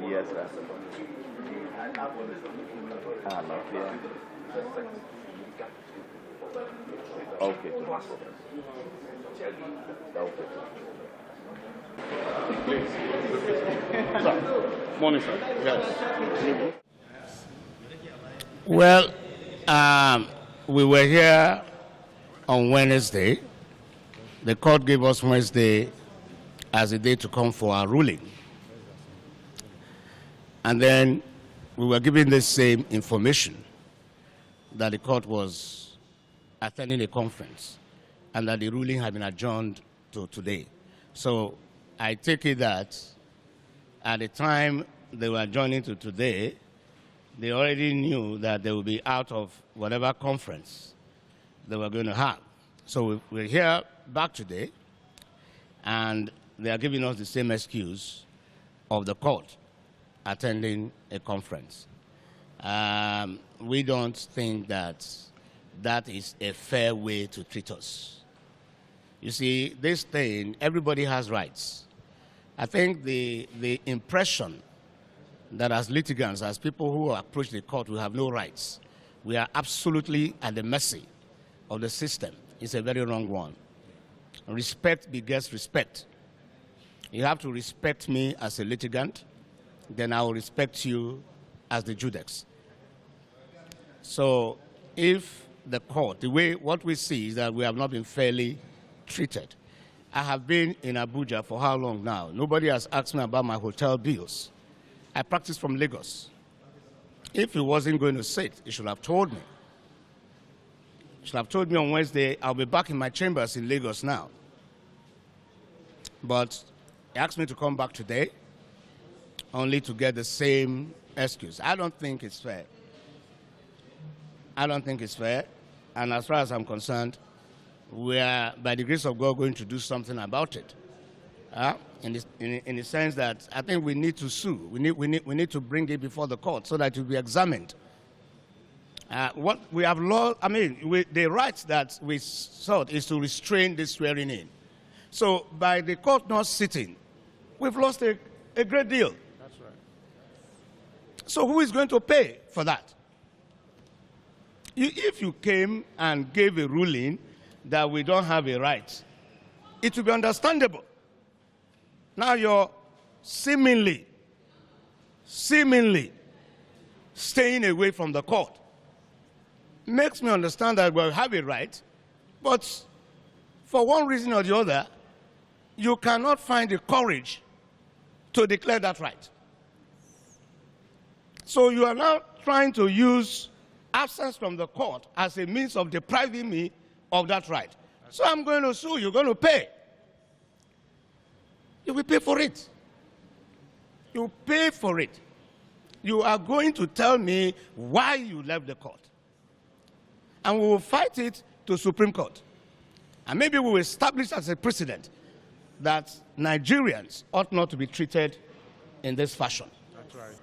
Yes, sir. Ah, no, yeah. Okay. Sir. Morning, sir. Yes. Well, we were here on Wednesday. The court gave us Wednesday as a day to come for our ruling. And then we were given the same information that the court was attending a conference and that the ruling had been adjourned to today. So I take it that at the time they were adjourning to today, they already knew that they would be out of whatever conference they were going to have. So we're here back today, and they are giving us the same excuse of the court attending a conference. We don't think that that is a fair way to treat us. You see, this thing, everybody has rights. I think the impression that as litigants, as people who approach the court, we have no rights. We are absolutely at the mercy of the system. It's a very wrong one. Respect begets respect. You have to respect me as a litigant, then I will respect you as the judex. So if the court, what we see is that we have not been fairly treated. I have been in Abuja for how long now? Nobody has asked me about my hotel bills. I practice from Lagos. If he wasn't going to sit, he should have told me. He should have told me on Wednesday, I'll be back in my chambers in Lagos now. But he asked me to come back today, only to get the same excuse. I don't think it's fair. I don't think it's fair. And as far as I'm concerned, we are, by the grace of God, going to do something about it. In the sense that I think we need to sue. We need to bring it before the court so that it will be examined. What we have lost, the rights that we sought is to restrain the swearing in. So by the court not sitting, we've lost a great deal. That's right. So who is going to pay for that? If you came and gave a ruling that we don't have a right, it will be understandable. Now you're seemingly staying away from the court. Makes me understand that we have a right, but for one reason or the other, you cannot find the courage to declare that right. So you are now trying to use absence from the court as a means of depriving me of that right. So I'm going to sue, you're going to pay. You will pay for it. You pay for it. You are going to tell me why you left the court. And we will fight it to Supreme Court. And maybe we will establish as a precedent that Nigerians ought not to be treated in this fashion. That's right.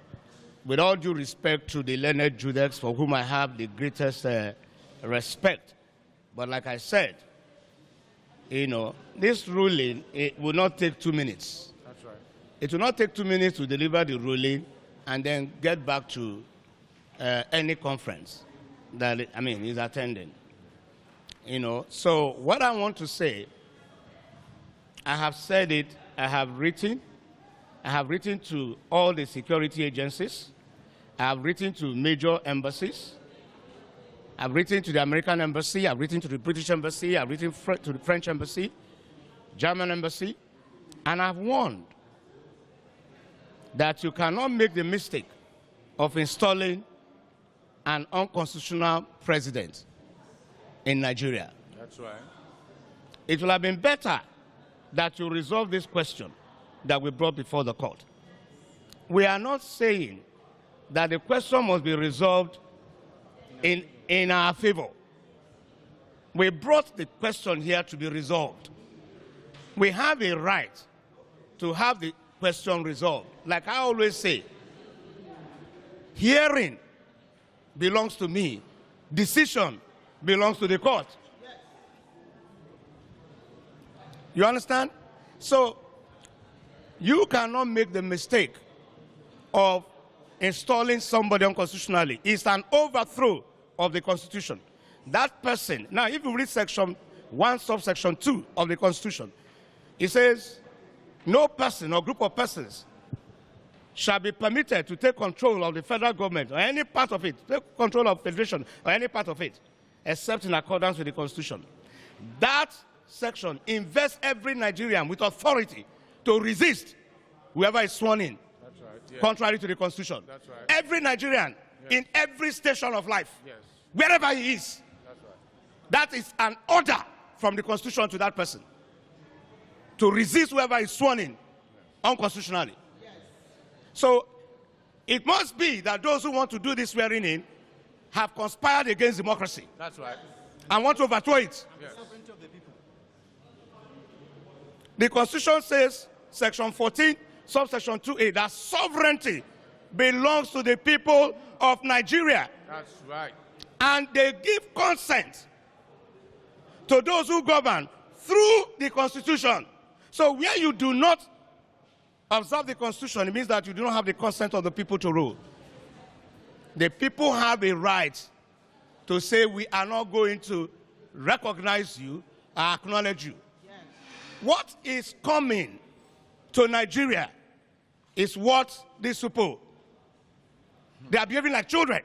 With all due respect to the learned judex, for whom I have the greatest respect. But like I said, this ruling, it will not take 2 minutes. That's right. It will not take 2 minutes to deliver the ruling and then get back to any conference that, is attending. So what I want to say, I have said it, I have written to all the security agencies, I have written to major embassies, I've written to the American embassy, I've written to the British embassy, I've written to the French embassy, German embassy, and I've warned that you cannot make the mistake of installing an unconstitutional president in Nigeria. That's right. It will have been better that you resolve this question that we brought before the court. We are not saying that the question must be resolved in our favor. We brought the question here to be resolved. We have a right to have the question resolved. Like I always say, hearing belongs to me, decision belongs to the court. You understand? So you cannot make the mistake of installing somebody unconstitutionally. It's an overthrow of the Constitution. That person, now if you read section 1, subsection 2 of the Constitution, it says, no person or group of persons shall be permitted to take control of the federal government or any part of it, take control of federation or any part of it, except in accordance with the Constitution. That section invests every Nigerian with authority to resist whoever is sworn in, That's right. Yes. contrary to the Constitution. That's right. Every Nigerian, Yes. in every station of life, Yes. wherever he is, That's right. that is an order from the Constitution to that person to resist whoever is sworn in unconstitutionally. So it must be that those who want to do this swearing in have conspired against democracy That's right. and want to overthrow it. Yes. The Constitution says, section 14, subsection 2A, that sovereignty belongs to the people of Nigeria. That's right. And they give consent to those who govern through the Constitution. So where you do not observe the Constitution, it means that you do not have the consent of the people to rule. The people have a right to say, we are not going to recognize you or acknowledge you. What is coming to Nigeria is what these people, they are behaving like children,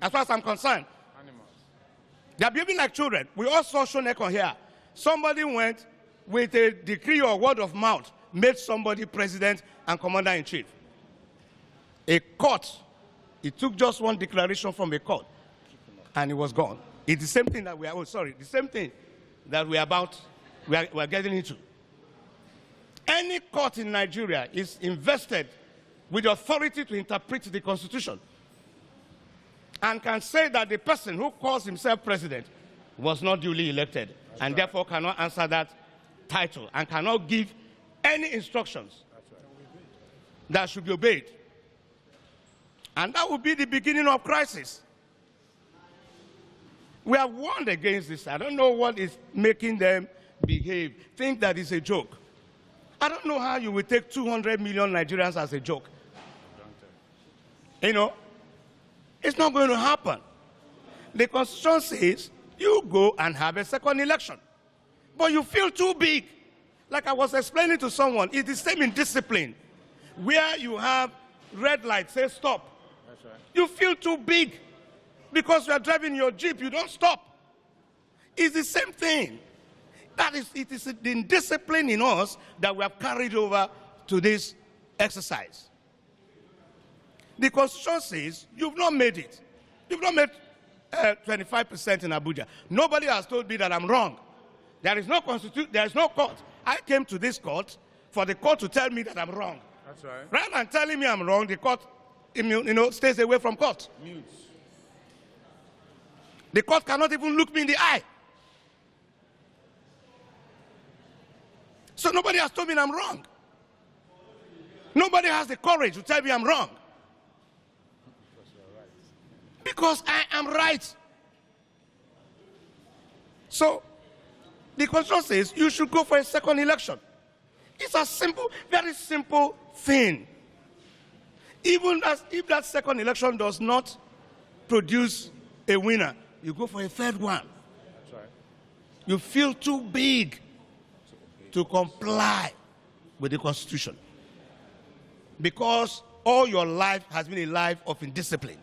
as far as I'm concerned. Animals. They are behaving like children. We all saw Shonekon here. Somebody went with a decree or word of mouth, made somebody president and commander-in-chief. A court, it took just one declaration from a court, and it was gone. It's the same thing that we are, the same thing that we are getting into. Any court in Nigeria is invested with the authority to interpret the Constitution and can say that the person who calls himself president was not duly elected and therefore cannot answer that title and cannot give any instructions that should be obeyed. And that would be the beginning of crisis. We have warned against this. I don't know what is making them behave, think that it's a joke. I don't know how you will take 200 million Nigerians as a joke. You know, it's not going to happen. The Constitution says you go and have a second election. But you feel too big. Like I was explaining to someone, it's the same in discipline. Where you have red light, say stop. That's right. You feel too big. Because you are driving your Jeep, you don't stop. It's the same thing. It is the indiscipline in us that we have carried over to this exercise. The Constitution says you've not made it. You've not made 25% in Abuja. Nobody has told me that I'm wrong. There is no constitution. There is no court. I came to this court for the court to tell me that I'm wrong. That's right. Rather than telling me I'm wrong, the court, stays away from court. Mutes. The court cannot even look me in the eye. So nobody has told me I'm wrong. Nobody has the courage to tell me I'm wrong. Because I am right. So, the Constitution says you should go for a second election. It's a simple, very simple thing. Even if that second election does not produce a winner, you go for a third one. That's right. You feel too big to comply with the Constitution. Because all your life has been a life of indiscipline.